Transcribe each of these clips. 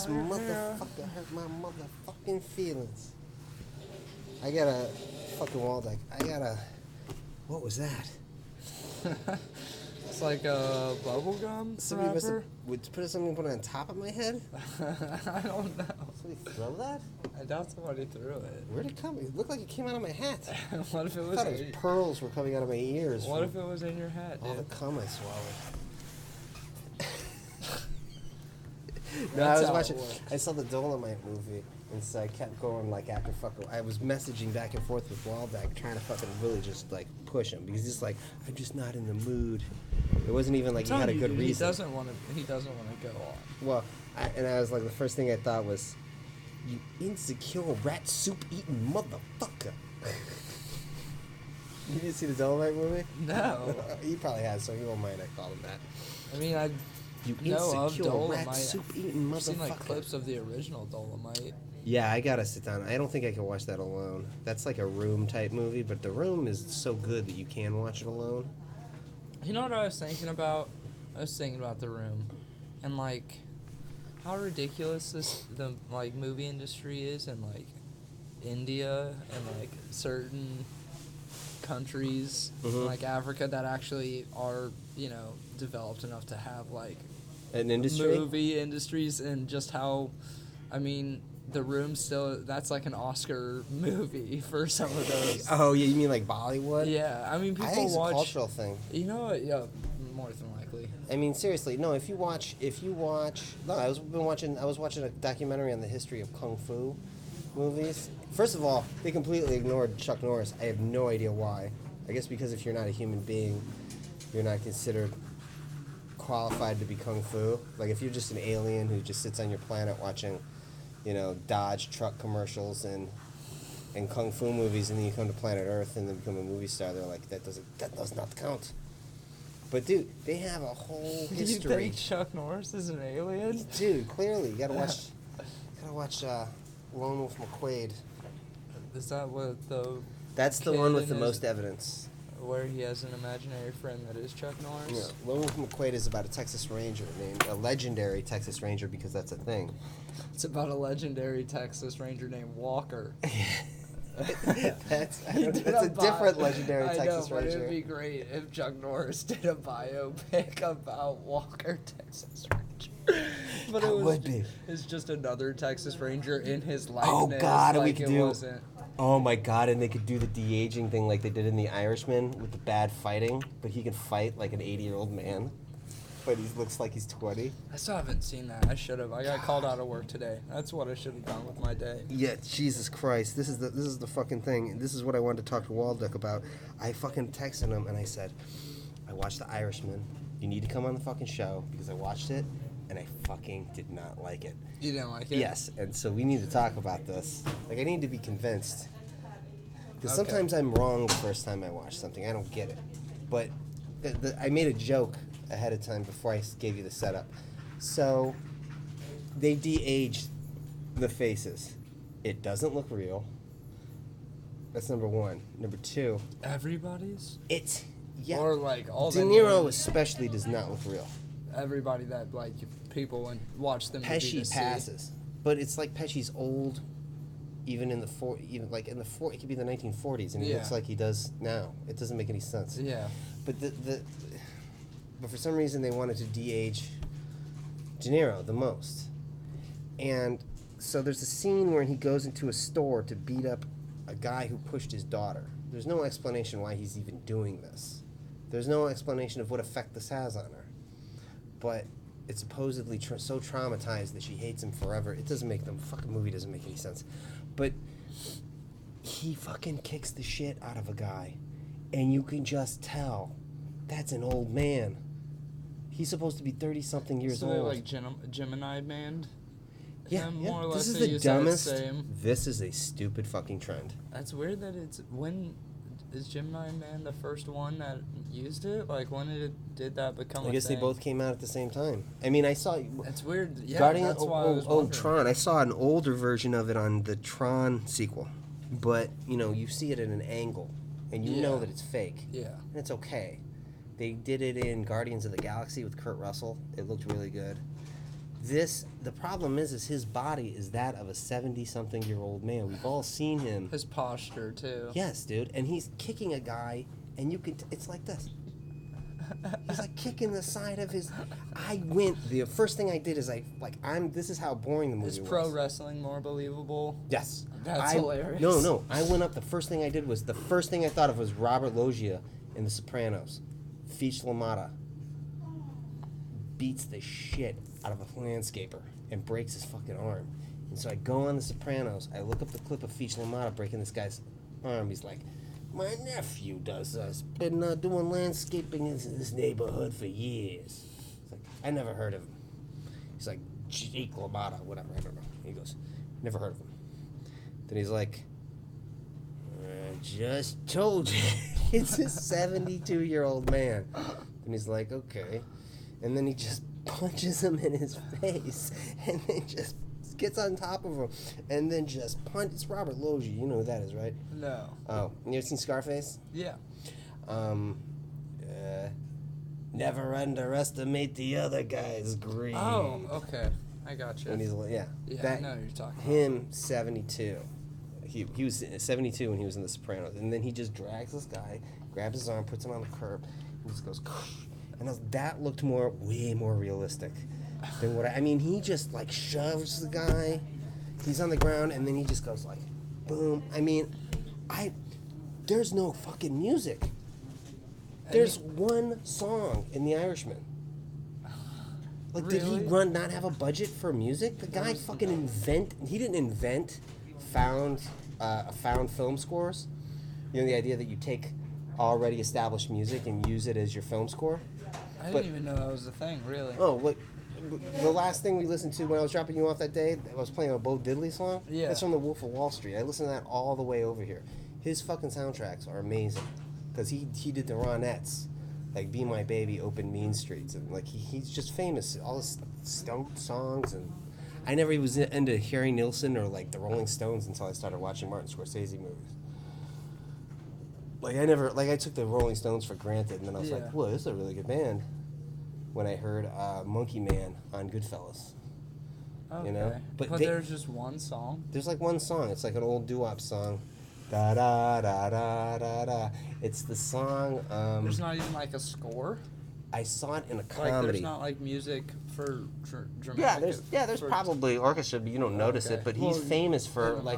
This motherfucker hurt my motherfucking feelings. I got a fucking wall deck. What was that? It's like a bubble gum wrapper. Would something put it on top of my head? I don't know. Somebody throw that? I doubt somebody threw it. Where'd it come? It looked like it came out of my hat. What if it was? I thought it was pearls were coming out of my ears. What if it was in your hat, dude? All the cum I swallowed. No, I was watching. I saw the Dolomite movie, and so I kept going like after fucking. I was messaging back and forth with Waldeck, trying to fucking really just like push him because he's like, I'm just not in the mood. It wasn't even like he had a good reason. He doesn't want to go on. Well, I was like, the first thing I thought was, you insecure rat soup eating motherfucker. You didn't see the Dolomite movie? No. He probably has, so he won't mind I called him that. I mean, You know of insecure Dolomite. rat soup eating motherfucker. I've seen like clips of the original Dolomite. Yeah, I gotta sit down. I don't think I can watch that alone. That's like a Room type movie, but The Room is so good that you can watch it alone. You know what I was thinking about? I was thinking about The Room, and like how ridiculous the like movie industry is in like India and like certain countries like Africa that actually are, you know, developed enough to have like an industry, movie industries, and just how, I mean, The Room still, that's like an Oscar movie for some of those. Oh yeah, you mean like Bollywood? Yeah, I mean, people I think it's watch a cultural thing. You know what? Yeah, more than likely. I mean, seriously, no. If you watch, no, I was watching a documentary on the history of kung fu movies. First of all, they completely ignored Chuck Norris. I have no idea why. I guess because if you're not a human being, you're not considered qualified to be kung fu. Like if you're just an alien who just sits on your planet watching, you know, Dodge truck commercials and kung fu movies, and then you come to planet Earth and then become a movie star, they're like, that does not count. But dude, they have a whole history. You think Chuck Norris is an alien? Dude, clearly you gotta watch Lone Wolf McQuade. Is that what the? That's the one with the most evidence. Where he has an imaginary friend that is Chuck Norris? Yeah, Lone Wolf McQuade is about a Texas Ranger named a legendary Texas Ranger because that's a thing. It's about a legendary Texas Ranger named Walker. That's a different legendary Texas Ranger. But it'd be great if Chuck Norris did a biopic about Walker, Texas Ranger. But it would be. It's just another Texas Ranger in his likeness. Oh God, like we could do. Oh my God, and they could do the de-aging thing like they did in The Irishman with the bad fighting, but he can fight like an 80-year-old man, but he looks like he's 20. I still haven't seen that. I should have. I got called out of work today. That's what I should have done with my day. Yeah, Jesus Christ, this is the fucking thing. This is what I wanted to talk to Waldeck about. I fucking texted him and I said, I watched The Irishman. You need to come on the fucking show because I watched it and I fucking did not like it. You didn't like it? Yes, and so we need to talk about this. Like, I need to be convinced. Because sometimes I'm wrong the first time I watch something. I don't get it. But I made a joke ahead of time before I gave you the setup. So, they de-aged the faces. It doesn't look real. That's number one. Number two. Everybody's? Yeah. Or like all De Niro especially does not look real. Everybody that like people watch them. Pesci passes, but it's like Pesci's old, even in the it could be the 1940s, and he looks like he does now. It doesn't make any sense. Yeah. But but for some reason they wanted to de-age De Niro the most, and so there's a scene where he goes into a store to beat up a guy who pushed his daughter. There's no explanation why he's even doing this. There's no explanation of what effect this has on her. But it's supposedly so traumatized that she hates him forever. It doesn't make the fucking movie doesn't make any sense. But he fucking kicks the shit out of a guy, and you can just tell that's an old man. He's supposed to be 30-something years old. So like Gemini Man. Yeah. More or less this is the dumbest. Same. This is a stupid fucking trend. That's weird that it's when. Is Gemini Man the first one that used it? Like, when did that become a thing? I guess they both came out at the same time. I mean, I saw... It's weird. Yeah, Guardian, that's why I was wondering. Tron. I saw an older version of it on the Tron sequel. But, you know, you see it at an angle, and you know that it's fake. Yeah. And it's okay. They did it in Guardians of the Galaxy with Kurt Russell. It looked really good. The problem is his body is that of a 70-something-year-old man. We've all seen him. His posture too. Yes, dude. And he's kicking a guy, and you can. It's like this. He's like kicking the side of his. The first thing I did is this is how boring the movie was. Is pro wrestling more believable? Yes. That's hilarious. No. I went up. The first thing I did was the first thing I thought of was Robert Loggia in The Sopranos. Feech LaMotta beats the shit out of a landscaper and breaks his fucking arm. And so I go on The Sopranos. I look up the clip of Feech LaMotta breaking this guy's arm. He's like, my nephew does this. Been doing landscaping in this neighborhood for years. It's like, I never heard of him. He's like, Jake LaMotta, whatever, I don't know. He goes, never heard of him. Then he's like, I just told you. It's a 72-year-old man. And he's like, okay. And then he just punches him in his face. And then just gets on top of him. And then just punches. It's Robert Loggia. You know who that is, right? No. Oh, you ever seen Scarface? Yeah. Never underestimate the other guy's greed. Oh, okay. I got you. And he's like, yeah. Yeah, I know what you're talking about. Him, 72. He was 72 when he was in The Sopranos. And then he just drags this guy, grabs his arm, puts him on the curb, and just goes, and that looked way more realistic than what I mean, he just, like, shoves the guy. He's on the ground, and then he just goes, like, boom. I mean, there's no fucking music. There's one song in The Irishman. Like, really? Did he not have a budget for music? The guy fucking he didn't invent found film scores. You know, the idea that you take already established music and use it as your film score. I didn't even know that was a thing, really. Oh, what? The last thing we listened to when I was dropping you off that day, I was playing a Bo Diddley song. Yeah. That's from The Wolf of Wall Street. I listened to that all the way over here. His fucking soundtracks are amazing. Because he did the Ronettes, like Be My Baby, Open Mean Streets. And like he's just famous. All his Stone songs. And I never was into Harry Nilsson or like the Rolling Stones until I started watching Martin Scorsese movies. Like I took the Rolling Stones for granted. And then I was like, whoa, this is a really good band. When I heard Monkey Man on Goodfellas. Okay. You know? But there's just one song? There's like one song. It's like an old doo-wop song. Da da da da da da. It's the song. There's not even like a score? I saw it in a comedy. Like there's not like music for dramatic. There's probably orchestra, but you don't notice it. But he's famous for like.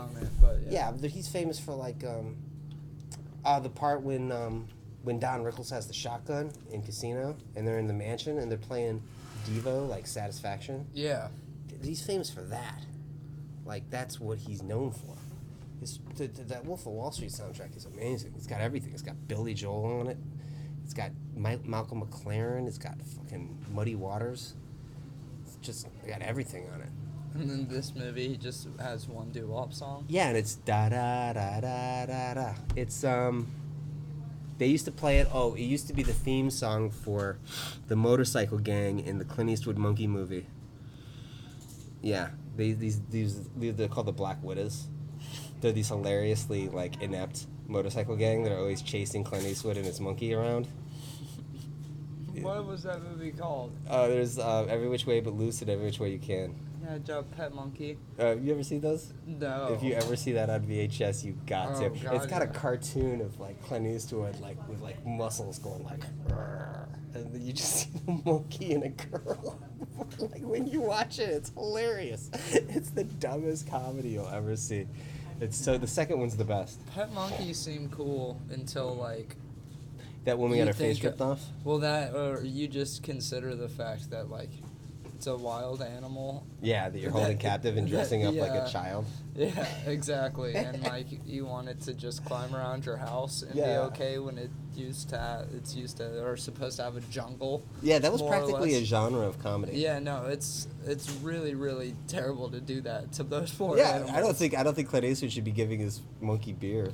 He's famous for like the part when Don Rickles has the shotgun in Casino and they're in the mansion and they're playing Devo, like Satisfaction. Yeah. He's famous for that. Like, that's what he's known for. That Wolf of Wall Street soundtrack is amazing. It's got everything. It's got Billy Joel on it. It's got Malcolm McLaren. It's got fucking Muddy Waters. It's just got everything on it. And then this movie just has one doo-wop song? Yeah, and it's da-da-da-da-da-da. It's, they used to play it. Oh, it used to be the theme song for the motorcycle gang in the Clint Eastwood Monkey movie. Yeah, they're called the Black Widows. They're these hilariously like inept motorcycle gang that are always chasing Clint Eastwood and his monkey around. What was that movie called? There's Every Which Way But Loose and Every Which Way You Can. Yeah, Pet Monkey. You ever see those? No. If you ever see that on VHS, you got to. God, It's got a cartoon of like Clint Eastwood like with like muscles going like, and then you just see the monkey and a girl. Like when you watch it, it's hilarious. It's the dumbest comedy you'll ever see. The second one's the best. Pet monkeys seem cool until like. That woman got her face ripped off? Well, or you just consider the fact that like. It's a wild animal. Yeah, that you're holding captive and dressing up like a child. Yeah, exactly. And like you want it to just climb around your house and be okay when it's used to or supposed to have a jungle. Yeah, that was practically a genre of comedy. Yeah, no, it's really really terrible to do that to those poor animals. I don't think Clint Eastwood should be giving his monkey beer.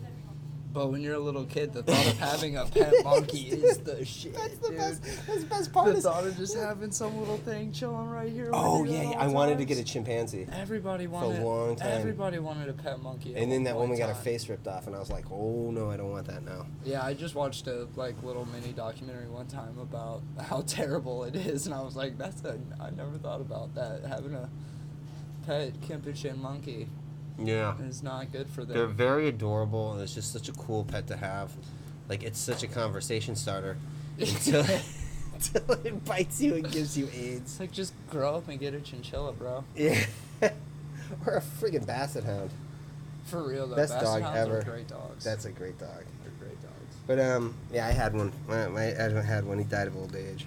But when you're a little kid, the thought of having a pet monkey is the shit, That's the dude. best. That's the best part. The thought of just having some little thing chilling right here. Oh with you yeah, at yeah. all I wanted to times. get a chimpanzee. Everybody for wanted. a long time. Everybody wanted a pet monkey. And then that woman got her time. face ripped off, and I was like, oh no, I don't want that now. Yeah, I just watched a little mini documentary one time about how terrible it is, and I was like, I never thought about that. Having a pet Campeche monkey Yeah. is not good for them. They're very adorable, and it's just such a cool pet to have. Like, it's such a conversation starter until it bites you and gives you AIDS. It's like, just grow up and get a chinchilla, bro. Yeah. Or a friggin' basset hound. For real though, Best Basset dog Hounds ever. are great dogs. That's a great dog. They're great dogs. But yeah, I had one. I had one. He died of old age.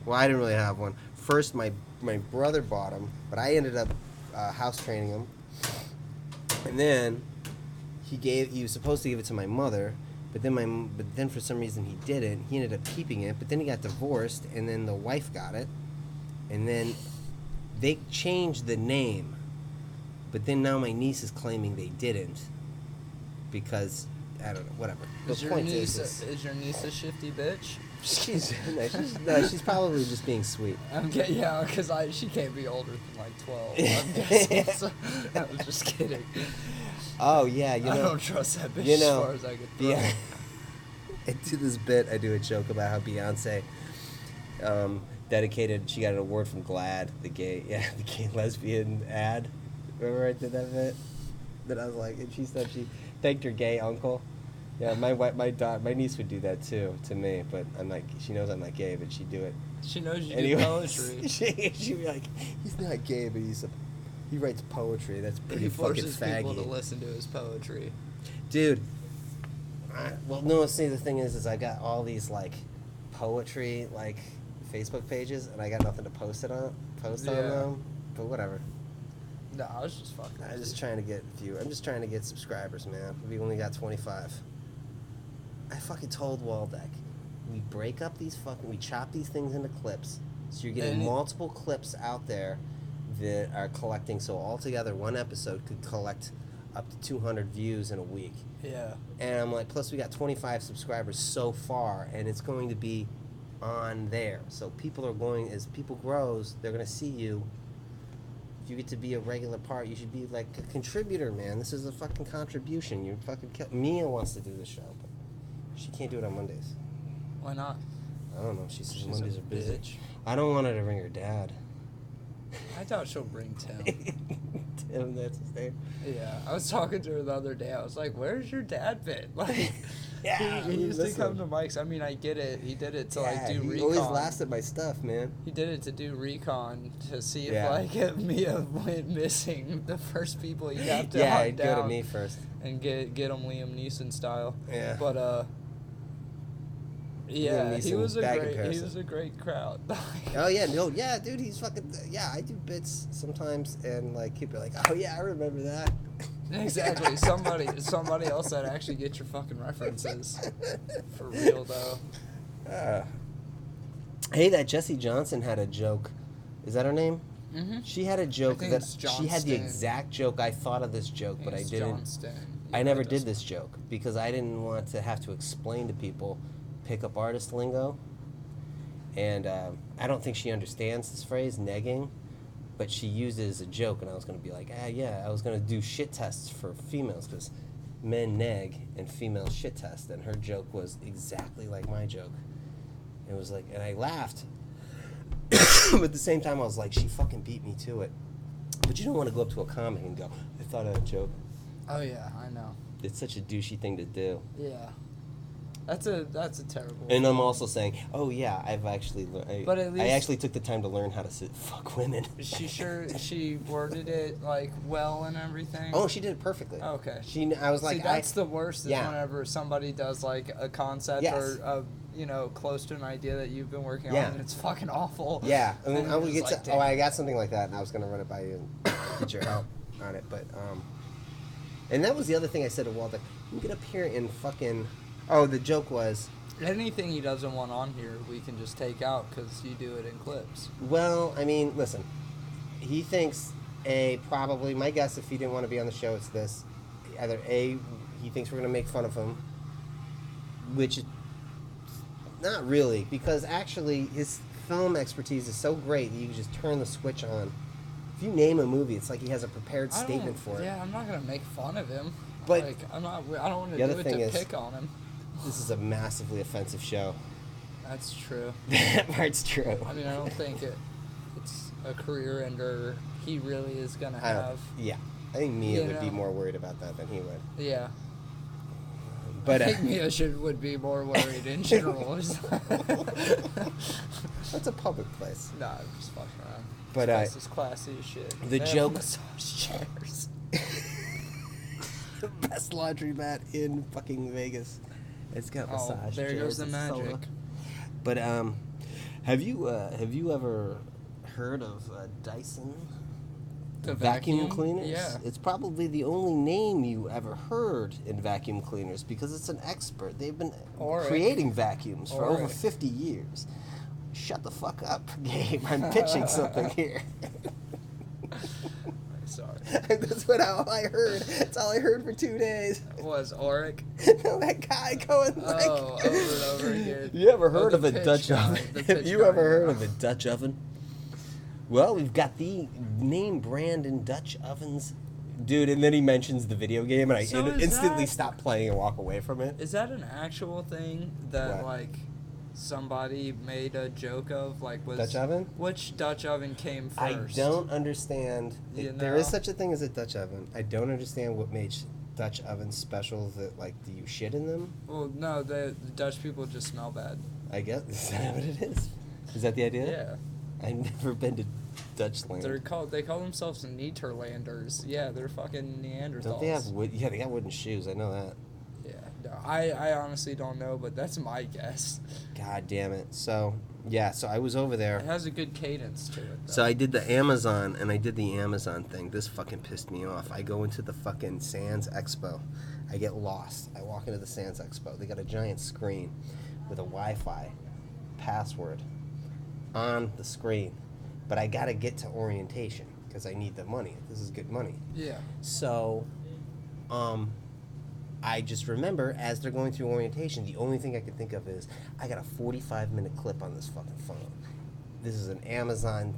Well, I didn't really have one. First, my brother bought him, but I ended up house training him. And then he was supposed to give it to my mother, but then for some reason he didn't. He ended up keeping it, but then he got divorced, and then the wife got it, and then they changed the name. But then now my niece is claiming they didn't because I don't know, whatever. Is your niece a shifty bitch? She's she's probably just being sweet. Yeah, because she can't be older than like 12. I'm guessing. So, I was just kidding. Oh yeah, you know. I don't trust that bitch you know, as far as I could throw. Yeah. I do this bit. I do a joke about how Beyonce dedicated. She got an award from GLAAD, the gay lesbian ad. Remember I did that bit? That I was like, and she said she thanked her gay uncle. Yeah, my niece would do that too to me, but I'm like, she knows I'm not gay, but she'd do it. She knows you Anyways, do poetry. She'd be like, he's not gay, but he writes poetry. That's pretty He fucking forces faggy. people to listen to his poetry. Dude, well, no, see, the thing is I got all these, like, poetry, like, Facebook pages, and I got nothing to post on them, but whatever. No, I was just fucking. I'm just trying to get subscribers, man. We only got 25. I fucking told Waldeck, we chop these things into clips, so you're getting multiple clips out there that are collecting, so altogether one episode could collect up to 200 views in a week. Yeah. And I'm like, plus we got 25 subscribers so far, and it's going to be on there. So as people grows, they're going to see you. If you get to be a regular part, you should be like a contributor, man. This is a fucking contribution. You fucking Mia wants to do this show, but she can't do it on Mondays. Why not? I don't know. She says She's Mondays a are busy. bitch. I don't want her to ring her dad. I doubt she'll bring Tim. Tim, that's his name. Yeah, I was talking to her the other day. I was like, "Where's your dad been?" Like, Yeah, he used to listen. come to Mike's. I mean, I get it. He did it to do he recon. always laughs at my stuff, man. He did it to do recon to see if Yeah. if Mia went missing. The first people you have to Yeah, hunt he'd down go to me first. and get him Liam Neeson style. Yeah. But yeah, Liam he Neeson was a bad great comparison. crowd. Oh yeah, no, yeah, dude, he's fucking. Yeah, I do bits sometimes, and like he'd be like, "Oh yeah, I remember that." Exactly. Somebody else that actually get your fucking references. For real though. Hey, that Jessie Johnson had a joke. Is that her name? Mm-hmm. She had a joke think that it's she had the Johnston. exact joke. I thought of this joke, but I didn't. I Yeah, never it did does. this joke because I didn't want to have to explain to people pickup artist lingo. And I don't think she understands this phrase, negging, but she used it as a joke, and I was going to be like, yeah, I was going to do shit tests for females because men neg and females shit test, and her joke was exactly like my joke. It was like, and I laughed, but at the same time I was like, she fucking beat me to it. But you don't want to go up to a comic and go, I thought of a joke. Oh yeah, I know. It's such a douchey thing to do. Yeah. That's a terrible. And I'm also saying, oh yeah, I've actually learned. But at I least- actually took the time to learn how to fuck women. She worded it like well and everything. Oh, she did it perfectly. Okay. I was like, See, that's the worst is yeah. whenever somebody does like a concept Yes. or close to an idea that you've been working Yeah. on and it's fucking awful. Yeah, I mean, And I would you're get just to. like, Oh, damn. I got something like that, and I was gonna run it by you and get your help on it. But and that was the other thing I said to Walter. You get up here and fucking. Oh, the joke was. Anything he doesn't want on here, we can just take out because you do it in clips. Well, I mean, listen. He thinks probably my guess if he didn't want to be on the show, it's this. Either he thinks we're gonna make fun of him, which not really, because actually his film expertise is so great that you can just turn the switch on. If you name a movie, it's like he has a prepared statement for it. Yeah, I'm not gonna make fun of him. But like, I don't want to the do other it thing to is, pick on him. this is a massively offensive show. That's true. That part's true. I mean, I don't think it's a career ender. He really is gonna have. I think Mia would be more worried about that than he would. Yeah. But I think Mia would be more worried in general. That's a public place. Nah, I'm just fucking around. But this is classy as shit. The They joke. have massage chairs. The best laundromat in fucking Vegas. It's got massage there chairs. goes the and magic. soda. But have you ever heard of Dyson? The vacuum cleaners? Yeah. It's probably the only name you ever heard in vacuum cleaners because it's an expert. They've been creating vacuums for over 50 years. Shut the fuck up, Gabe. I'm pitching something here. Sorry. That's all I heard. That's all I heard for 2 days. Was Auric? No, that guy going like... Oh, over and over again. You ever heard of a pitch Dutch guy, oven? the Have pitch you guy, ever heard yeah. of a Dutch oven? Well, we've got the name brand in Dutch ovens. Dude, and then he mentions the video game, and I So is instantly that- stop playing and walk away from it. Is that an actual thing that, What? like, somebody made a joke of? Like, was Dutch oven? Which Dutch oven came I first? don't understand. You There is know? such a thing as a Dutch oven. I don't understand what made Dutch ovens special. That, like, do you shit in them? Well, no, the Dutch people just smell bad. I guess. Is that what it is? Is that the idea? Yeah. I've never been to Dutchland. They call themselves Nederlanders. Yeah, they're fucking Neanderthals. Don't they have wood? Yeah, they got wooden shoes. I know that. Yeah, no, I honestly don't know, but that's my guess. God damn it. So, yeah, so I was over there. It has a good cadence to it, though. So I did the Amazon, and I did the Amazon thing. This fucking pissed me off. I go into the fucking Sands Expo. I get lost. I walk into the Sands Expo. They got a giant screen with a Wi-Fi password on the screen. But I gotta get to orientation because I need the money. This is good money. Yeah. So, I just remember as they're going through orientation, the only thing I could think of is I got a 45-minute clip on this fucking phone. This is an Amazon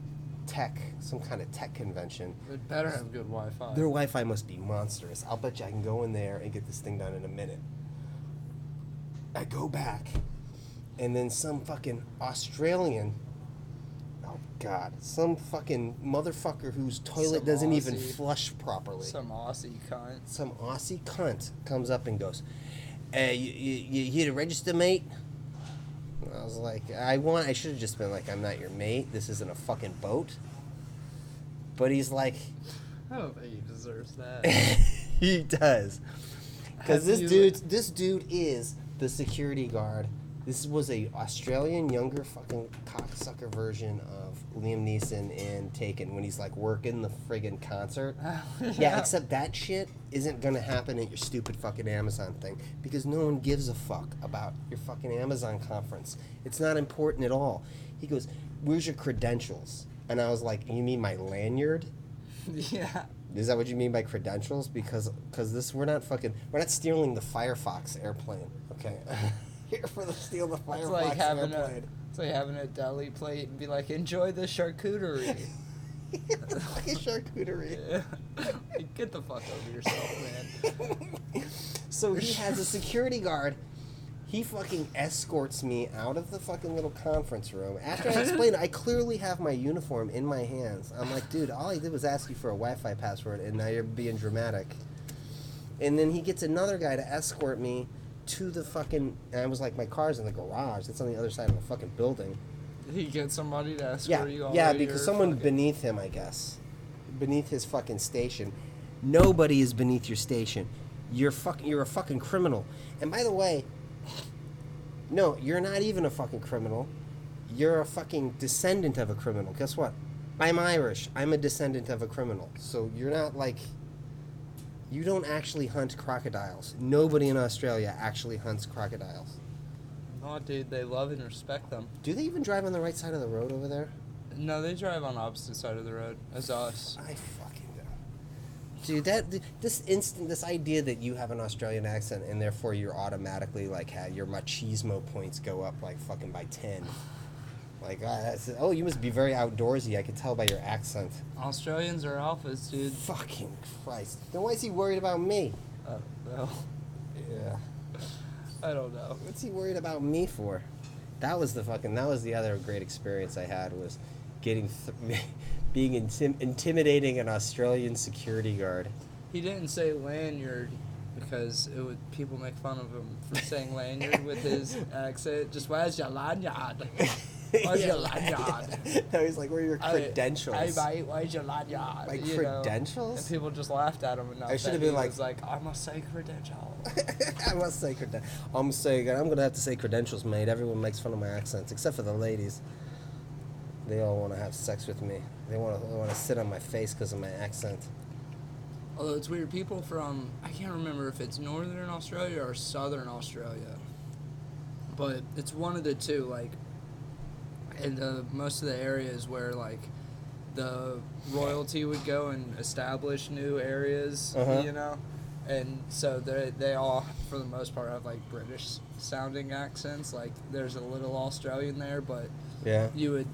some kind of tech convention. It better have good Wi-Fi. Their Wi-Fi must be monstrous. I'll bet you I can go in there and get this thing done in a minute. I go back, and then some fucking Australian, oh God, some fucking motherfucker whose toilet Some doesn't even Aussie. flush properly. Some Aussie cunt. Some Aussie cunt comes up and goes, you here to register, mate? I was like, I should have just been like, I'm not your mate. This isn't a fucking boat. But he's like, I don't think he deserves that. he does. Because Have you- this dude is the security guard. This was a Australian younger fucking cocksucker version of Liam Neeson in Taken when he's like working the friggin' concert. Yeah, except that shit isn't gonna happen at your stupid fucking Amazon thing because no one gives a fuck about your fucking Amazon conference. It's not important at all. He goes, "Where's your credentials?" And I was like, "You mean my lanyard?" Yeah. Is that what you mean by credentials? Because we're not stealing the Firefox airplane, okay? Here for the steal the Firefox airplane. It's like having a deli plate and be like, enjoy the charcuterie. The fucking charcuterie. Yeah. Get the fuck over yourself, man. So he has a security guard. He fucking escorts me out of the fucking little conference room. After I explained, I clearly have my uniform in my hands. I'm like, dude, all I did was ask you for a Wi-Fi password, and now you're being dramatic. And then he gets another guy to escort me to the fucking... And I was like, my car's in the garage. That's on the other side of a fucking building. He gets somebody to escort you all Yeah, the way to because your someone fucking- beneath him, I guess. Beneath his fucking station. Nobody is beneath your station. You're a fucking criminal. And by the way... No, you're not even a fucking criminal. You're a fucking descendant of a criminal. Guess what? I'm Irish. I'm a descendant of a criminal. So you're not like... You don't actually hunt crocodiles. Nobody in Australia actually hunts crocodiles. No, dude, they love and respect them. Do they even drive on the right side of the road over there? No, they drive on the opposite side of the road as us. I fucking don't. Dude, this idea that you have an Australian accent and therefore you're automatically like your machismo points go up like fucking by 10. Like, you must be very outdoorsy. I can tell by your accent. Australians are alphas, dude. Fucking Christ. Then why is he worried about me? No. Yeah. I don't know. What's he worried about me for? That was the other great experience I had was being intimidating an Australian security guard. He didn't say lanyard because people make fun of him for saying lanyard with his accent. Just, where's your lanyard? Where's your lanyard? No, he's like, where are your credentials? Hey, mate, where's your lanyard? My credentials? And people just laughed at him. And I should have been like, I must say credentials. I must say credentials. I'm going to have to say credentials, mate. Everyone makes fun of my accents, except for the ladies. They all want to have sex with me. They want to sit on my face because of my accent. Although it's weird, people from, I can't remember if it's Northern Australia or Southern Australia, but it's one of the two, like, in most of the areas where, like, the royalty would go and establish new areas, you know? And so they all, for the most part, have, like, British-sounding accents. Like, there's a little Australian there, but you would...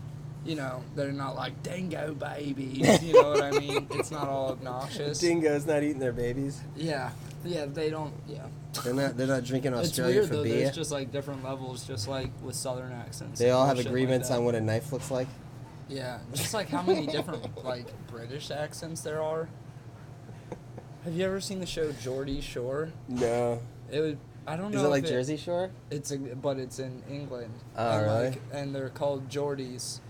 You know, they're not like dingo babies. You know what I mean? It's not all obnoxious. Dingo's not eating their babies. Yeah, they don't. Yeah. They're not drinking Australian it's weird, for though, beer. There's just like different levels, just like with Southern accents. They all have agreements on what a knife looks like. Yeah, just like how many different like British accents there are. Have you ever seen the show Geordie Shore? No. I don't know. Is it like Jersey Shore? But it's in England. Oh, really? And they're called Geordies.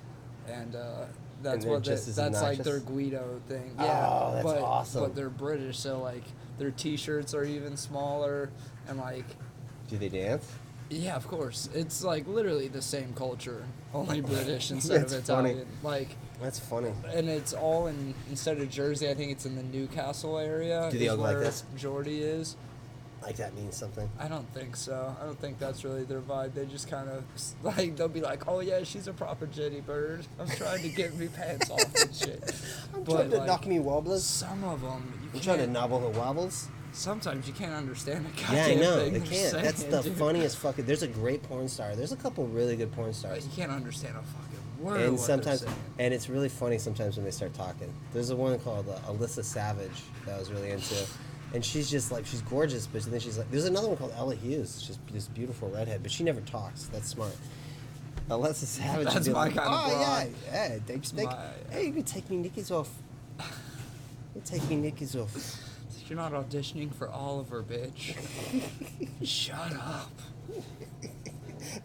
And that's obnoxious? like their Guido thing. Yeah, oh, that's awesome. But they're British, so like their T-shirts are even smaller, and like. Do they dance? Yeah, of course. It's like literally the same culture, only British instead of Italian. Funny. Like. That's funny. And it's all instead of Jersey, I think it's in the Newcastle area. Do they all go like where this? Geordie is. Like that means something? I don't think so. I don't think that's really their vibe. They just kind of, like, they'll be like, oh, yeah, she's a proper Jenny bird. I'm trying to get me pants off and shit. I'm trying to knock me wobblers. Some of them, you trying to nobble the wobbles? Sometimes you can't understand the goddamn thing. Yeah, I know. They can't. Saying, that's the funniest fucking... There's a great porn star. There's a couple really good porn stars. You can't understand a fucking word. And sometimes... And it's really funny sometimes when they start talking. There's a one called Alyssa Savage that I was really into. And she's just like, she's gorgeous, but then she's like, there's another one called Ella Hughes, just this beautiful redhead, but she never talks. That's smart. Alyssa Savage. That's my like, kind of broad. Hey, you can take me knickies off. You take me knickies off. You're not auditioning for Oliver, bitch. Shut up.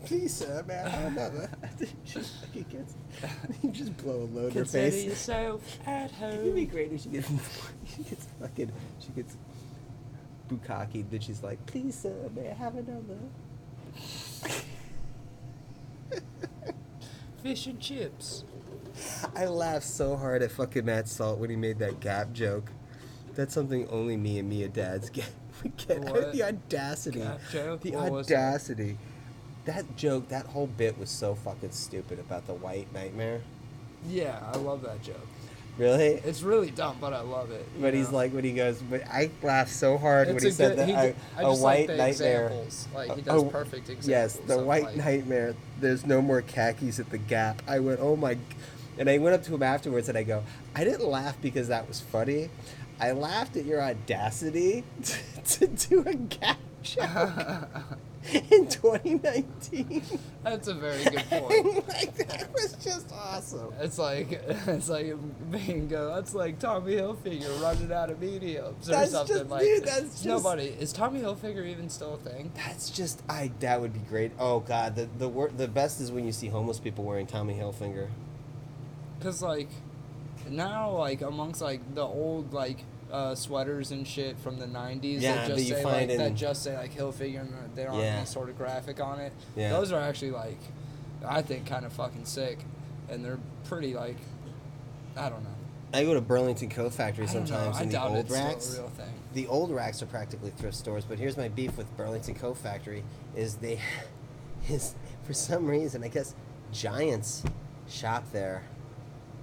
Please, sir, may I have another? You just blow a load in her Consider face. yourself at home. It'd be great if she gets bukkake, then she's like, please, sir, may I have another? Fish and chips. I laughed so hard at fucking Matt Salt when he made that Gap joke. That's something only me and Mia dads get. What? The audacity. Gap joke? The What was audacity. That joke, that whole bit was so fucking stupid about the white nightmare. Yeah, I love that joke. Really? It's really dumb, but I love it. But he's like, when he goes, but I laughed so hard when he said that a white nightmare. Examples. Like, he does perfect examples. Yes, the white nightmare. There's no more khakis at the Gap. I went, oh my. And I went up to him afterwards and I go, I didn't laugh because that was funny. I laughed at your audacity to do a Gap joke in 2019. That's a very good point. Like, that was just awesome. It's like bingo. That's like Tommy Hilfiger running out of mediums or That's something just, like. dude, that's just, nobody is Tommy Hilfiger even still a thing? That's just that would be great. Oh god, the best is when you see homeless people wearing Tommy Hilfiger. Cause like now, like amongst like the old like sweaters and shit from the 90s Yeah, that that you just say find like in- that just say like Hilfiger and they don't have any sort of graphic on it. Yeah. Those are actually like I think kind of fucking sick, and they're pretty like I don't know. I go to Burlington Coat Factory sometimes I in the doubt old it's racks. still a real thing. The old racks are practically thrift stores, but here's my beef with Burlington Coat Factory is for some reason I guess giants shop there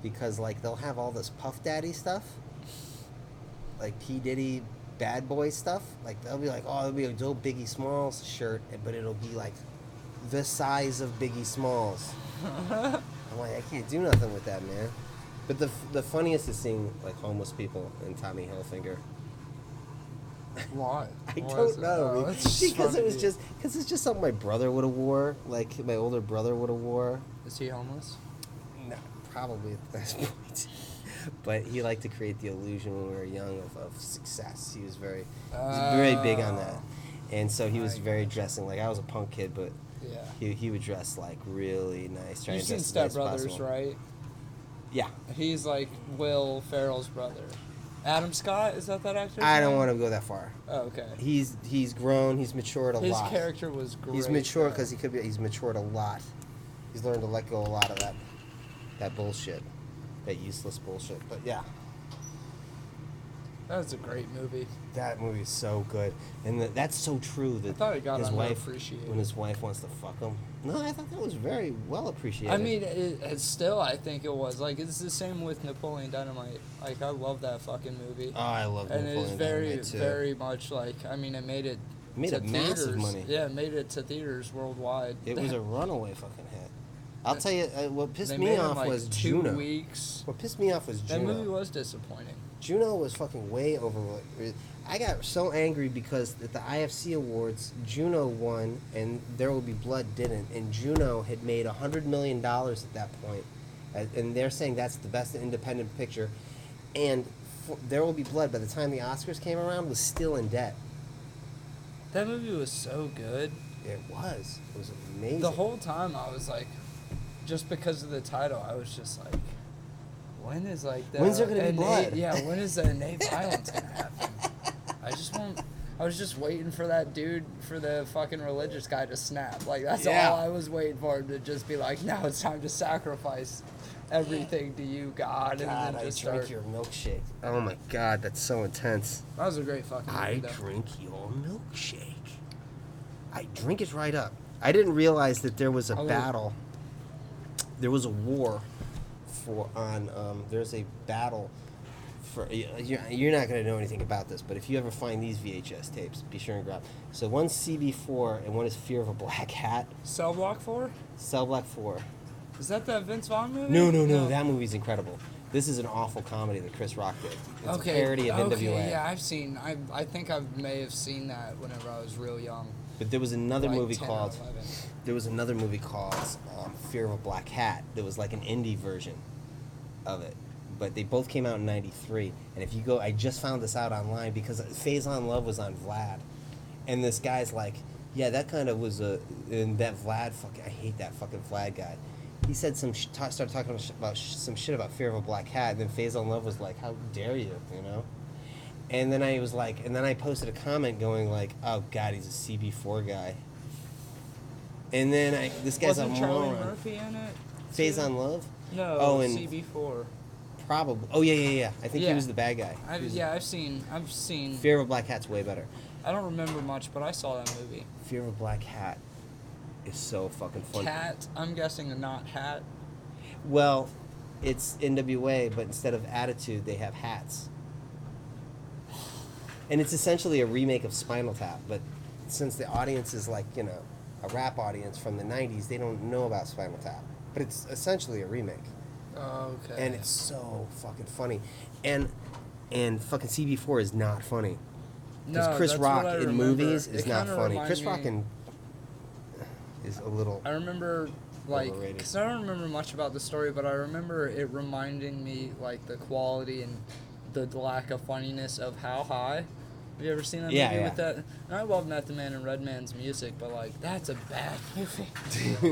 because like they'll have all this Puff Daddy stuff. like P Diddy bad boy stuff. Like they'll be like, oh, it'll be a dope Biggie Smalls shirt, but it'll be like the size of Biggie Smalls. I'm like, I can't do nothing with that, man. But the funniest is seeing like homeless people in Tommy Hilfiger. Why? I don't know. Oh, it's just because funny, it's just something my brother would have wore, like my older brother would have wore. Is he homeless? No, probably at this point. But he liked to create the illusion when we were young of success. He was very big on that. And so he was very dressing like I was a punk kid, but yeah, he would dress like really nice. You've seen Step Brothers, right? Yeah. He's like Will Ferrell's brother. Adam Scott, is that actor? I don't want to go that far. Oh, okay. He's grown. He's matured a lot. His character was great. He's mature because he's matured a lot. He's learned to let go a lot of that bullshit, that useless bullshit. But yeah, that's a great movie. that movie is so good, and that's so true. That I thought it got his wife, underappreciated. when his wife wants to fuck him. No, I thought that was very well appreciated. I mean, it's still, I think it was. Like, it's the same with Napoleon Dynamite. Like, I love that fucking movie. Oh, I love and Napoleon it's very, Dynamite too. very much like, I mean, it made it a massive theaters. money. Yeah, it made it to theaters worldwide. It was a runaway fucking hit. I'll tell you, what pissed They me made it in, off like, was 2 Juno. weeks. What pissed me off was That Juno. movie was disappointing. Juno was fucking way over. I got so angry because at the IFC Awards, Juno won and There Will Be Blood didn't. And Juno had made $100 million at that point. And they're saying that's the best independent picture. And There Will Be Blood, by the time the Oscars came around, was still in debt. That movie was so good. It was. It was amazing. The whole time I was like, just because of the title, I was just like, when is like the When's there gonna be blood? Yeah, when is the innate violence gonna happen? I was just waiting for that dude, for the fucking religious guy to snap. Like, that's Yeah. all I was waiting for, him to just be like, now it's time to sacrifice everything to you, God. And God, then I just drink start. your milkshake. Oh my God, that's so intense. That was a great fucking movie, I though. drink your milkshake. I drink it right up. I didn't realize that there was a battle. There was a war there's a battle for, you're not going to know anything about this, but if you ever find these VHS tapes, be sure and grab. So one's CB4 and one is Fear of a Black Hat. Cell Block 4? Cell Block 4. Is that the Vince Vaughn movie? No, that movie's incredible. This is an awful comedy that Chris Rock did. It's a parody of NWA. Yeah, I've seen. I think I may have seen that whenever I was real young. But there was another Like movie 10 or called 11. There was another movie called Fear of a Black Hat. That was like an indie version of it. But they both came out in '93. And if you go, I just found this out online because Phase on Love was on Vlad, and this guy's like, yeah, that kind of was and that Vlad fucking, I hate that fucking Vlad guy. He said started talking about some shit about Fear of a Black Hat, and then Phase on Love was like, how dare you, you know? And then I was like, and then I posted a comment going like, oh God, he's a CB4 guy. And then this guy's Wasn't a Charlie moron. Murphy in it? Phase on Love? No, Oh, and CB4. probably. Oh yeah. I think he was the bad guy. I've seen. Fear of a Black Hat's way better. I don't remember much, but I saw that movie. Fear of a Black Hat is so fucking funny. Cat. I'm guessing a not hat. Well, it's NWA, but instead of attitude, they have hats. And it's essentially a remake of Spinal Tap, but since the audience is like, you know, a rap audience from the 90s, they don't know about Spinal Tap. But it's essentially a remake. Oh, okay. And it's so fucking funny. And fucking CB4 is not funny. Because Chris Rock in movies is not funny. Chris Rock is a little I remember, like, overrated. because I don't remember much about the story, but I remember it reminding me, like, the quality and the lack of funniness of How High. Have you ever seen that movie with that? And I love Method Man and Redman's music, but, like, that's a bad movie.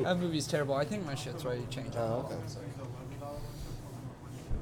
That movie's terrible. I think my shit's ready to change. Oh, okay. Sorry.